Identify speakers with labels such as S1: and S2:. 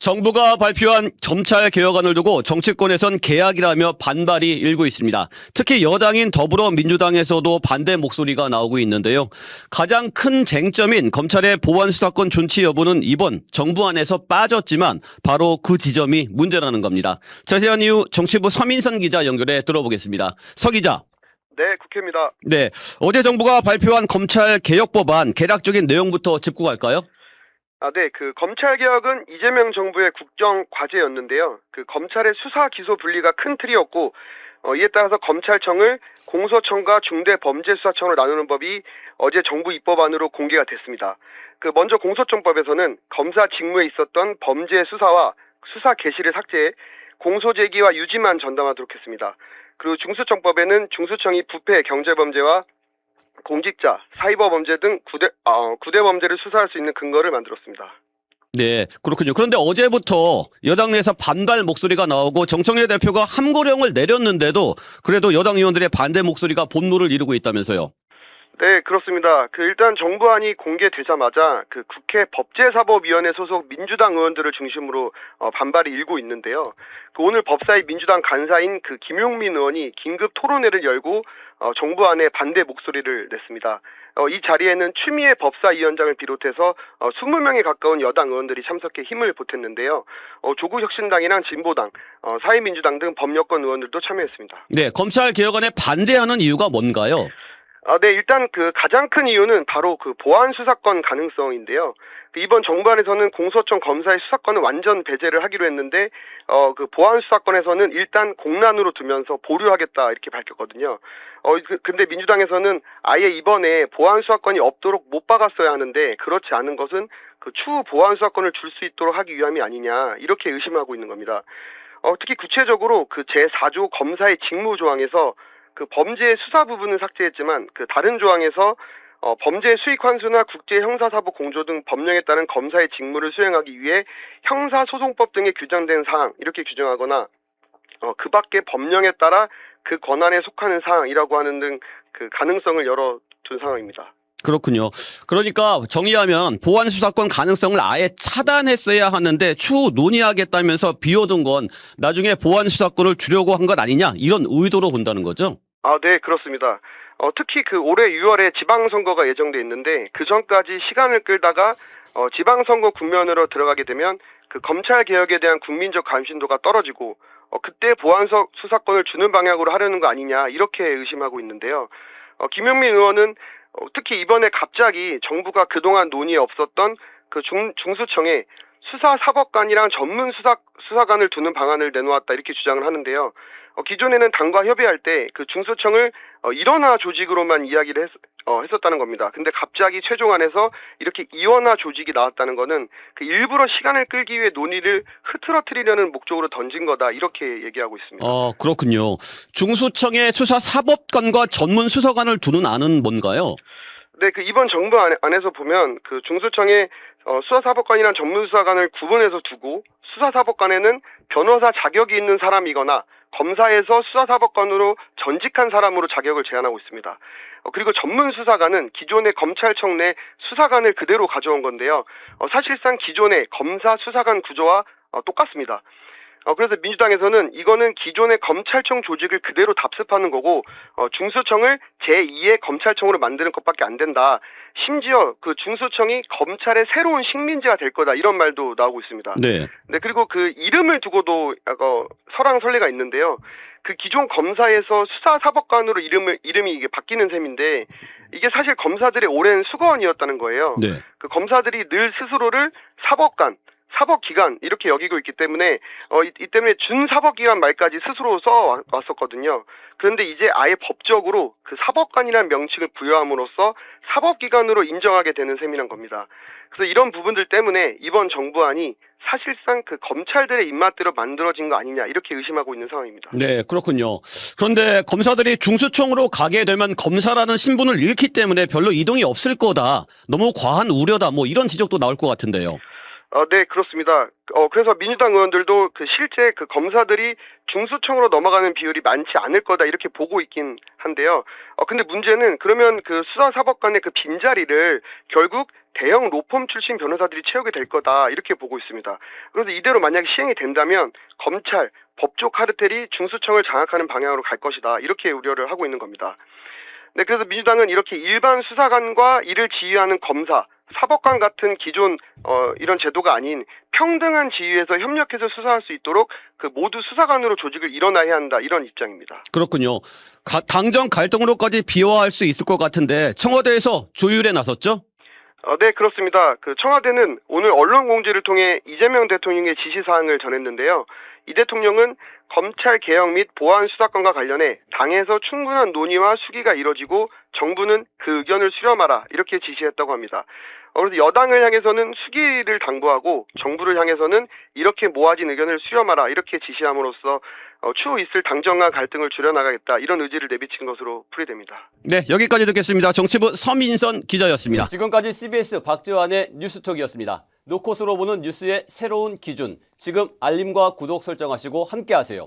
S1: 정부가 발표한 검찰 개혁안을 두고 정치권에선 개혁이라며 반발이 일고 있습니다. 특히 여당인 더불어민주당에서도 반대 목소리가 나오고 있는데요. 가장 큰 쟁점인 검찰의 보안 수사권 존치 여부는 이번 정부안에서 빠졌지만 바로 그 지점이 문제라는 겁니다. 자세한 이유 정치부 서민선 기자 연결해 들어보겠습니다. 서 기자.
S2: 네, 국회입니다.
S1: 네, 어제 정부가 발표한 검찰 개혁 법안 개략적인 내용부터 짚고 갈까요?
S2: 네, 검찰 개혁은 이재명 정부의 국정 과제였는데요. 검찰의 수사 기소 분리가 큰 틀이었고, 이에 따라서 검찰청을 공소청과 중대범죄수사청으로 나누는 법이 어제 정부 입법안으로 공개가 됐습니다. 먼저 공소청법에서는 검사 직무에 있었던 범죄 수사와 수사 개시를 삭제해 공소 제기와 유지만 전담하도록 했습니다. 그리고 중수청법에는 중수청이 부패, 경제범죄와 공직자, 사이버 범죄 등 구대 범죄를 수사할 수 있는 근거를 만들었습니다.
S1: 네, 그렇군요. 그런데 어제부터 여당 내에서 반발 목소리가 나오고 정청래 대표가 함고령을 내렸는데도 그래도 여당 의원들의 반대 목소리가 본물을 이루고 있다면서요.
S2: 네, 그렇습니다. 일단 정부안이 공개되자마자 국회 법제사법위원회 소속 민주당 의원들을 중심으로 반발이 일고 있는데요. 오늘 법사위 민주당 간사인 김용민 의원이 긴급 토론회를 열고 정부안에 반대 목소리를 냈습니다. 이 자리에는 추미애 법사위원장을 비롯해서 20명에 가까운 여당 의원들이 참석해 힘을 보탰는데요. 조국혁신당이랑 진보당, 사회민주당 등 범여권 의원들도 참여했습니다.
S1: 네, 검찰 개혁안에 반대하는 이유가 뭔가요?
S2: 네, 일단 가장 큰 이유는 바로 보안 수사권 가능성인데요. 이번 정부안에서는 공소청 검사의 수사권을 완전 배제를 하기로 했는데, 보안 수사권에서는 일단 공란으로 두면서 보류하겠다 이렇게 밝혔거든요. 근데 민주당에서는 아예 이번에 보안 수사권이 없도록 못 박았어야 하는데 그렇지 않은 것은 추후 보안 수사권을 줄 수 있도록 하기 위함이 아니냐 이렇게 의심하고 있는 겁니다. 특히 구체적으로 제4조 검사의 직무 조항에서 범죄 수사 부분은 삭제했지만 다른 조항에서 범죄 수익 환수나 국제 형사사법 공조 등 법령에 따른 검사의 직무를 수행하기 위해 형사소송법 등에 규정된 사항 이렇게 규정하거나 그 밖에 법령에 따라 그 권한에 속하는 사항이라고 하는 등 가능성을 열어둔 상황입니다.
S1: 그렇군요. 그러니까 정리하면 보안 수사권 가능성을 아예 차단했어야 하는데 추후 논의하겠다면서 비워둔 건 나중에 보안 수사권을 주려고 한 것 아니냐 이런 의도로 본다는 거죠?
S2: 네, 그렇습니다. 특히 올해 6월에 지방선거가 예정돼 있는데 그 전까지 시간을 끌다가 지방선거 국면으로 들어가게 되면 검찰 개혁에 대한 국민적 관심도가 떨어지고 그때 보안 수사권을 주는 방향으로 하려는 거 아니냐 이렇게 의심하고 있는데요. 김용민 의원은 특히 이번에 갑자기 정부가 그동안 논의에 없었던 중수청에 수사사법관이랑 전문 수사관을 두는 방안을 내놓았다 이렇게 주장을 하는데요. 기존에는 당과 협의할 때 중수청을 일원화 조직으로만 이야기를 했었다는 겁니다. 근데 갑자기 최종안에서 이렇게 이원화 조직이 나왔다는 거는 일부러 시간을 끌기 위해 논의를 흐트러뜨리려는 목적으로 던진 거다 이렇게 얘기하고 있습니다.
S1: 그렇군요. 중수청의 수사사법관과 전문 수사관을 두는 안은 뭔가요?
S2: 네, 이번 정부 안에서 보면 중수청에 수사사법관이랑 전문수사관을 구분해서 두고 수사사법관에는 변호사 자격이 있는 사람이거나 검사에서 수사사법관으로 전직한 사람으로 자격을 제한하고 있습니다. 그리고 전문수사관은 기존의 검찰청 내 수사관을 그대로 가져온 건데요. 사실상 기존의 검사 수사관 구조와 똑같습니다. 그래서 민주당에서는 이거는 기존의 검찰청 조직을 그대로 답습하는 거고 중수청을 제2의 검찰청으로 만드는 것밖에 안 된다. 심지어 중수청이 검찰의 새로운 식민지가 될 거다 이런 말도 나오고 있습니다.
S1: 네.
S2: 네, 그리고 이름을 두고도 설왕설래가 있는데요. 기존 검사에서 수사사법관으로 이름이 이게 바뀌는 셈인데 이게 사실 검사들의 오랜 수고원이었다는 거예요.
S1: 네.
S2: 검사들이 늘 스스로를 사법관, 사법기관 이렇게 여기고 있기 때문에 이 때문에 준사법기관 말까지 스스로 써왔었거든요. 그런데 이제 아예 법적으로 사법관이라는 명칭을 부여함으로써 사법기관으로 인정하게 되는 셈이란 겁니다. 그래서 이런 부분들 때문에 이번 정부안이 사실상 검찰들의 입맛대로 만들어진 거 아니냐 이렇게 의심하고 있는 상황입니다.
S1: 네, 그렇군요. 그런데 검사들이 중수청으로 가게 되면 검사라는 신분을 잃기 때문에 별로 이동이 없을 거다. 너무 과한 우려다. 이런 지적도 나올 것 같은데요.
S2: 네, 그렇습니다. 그래서 민주당 의원들도 그 실제 그 검사들이 중수청으로 넘어가는 비율이 많지 않을 거다 이렇게 보고 있긴 한데요. 근데 문제는 그러면 그 수사사법관의 그 빈자리를 결국 대형 로펌 출신 변호사들이 채우게 될 거다 이렇게 보고 있습니다. 그래서 이대로 만약에 시행이 된다면 검찰, 법조 카르텔이 중수청을 장악하는 방향으로 갈 것이다 이렇게 우려를 하고 있는 겁니다. 네, 그래서 민주당은 이렇게 일반 수사관과 이를 지휘하는 검사, 사법관 같은 기존 이런 제도가 아닌 평등한 지위에서 협력해서 수사할 수 있도록 그 모두 수사관으로 조직을 일원화해야 한다 이런 입장입니다.
S1: 그렇군요. 당정 갈등으로까지 비화할 수 있을 것 같은데 청와대에서 조율에 나섰죠?
S2: 네, 그렇습니다. 그 청와대는 오늘 언론 공지를 통해 이재명 대통령의 지시사항을 전했는데요. 이 대통령은 검찰 개혁 및 보안 수사권과 관련해 당에서 충분한 논의와 수기가 이뤄지고 정부는 그 의견을 수렴하라 이렇게 지시했다고 합니다. 그래서 여당을 향해서는 수기를 당부하고 정부를 향해서는 이렇게 모아진 의견을 수렴하라 이렇게 지시함으로써 추후 있을 당정 간 갈등을 줄여나가겠다 이런 의지를 내비친 것으로 풀이됩니다.
S1: 네, 여기까지 듣겠습니다. 정치부 서민선 기자였습니다. 지금까지 CBS 박재환의 뉴스톡이었습니다. 노컷으로 보는 뉴스의 새로운 기준. 지금 알림과 구독 설정하시고 함께하세요.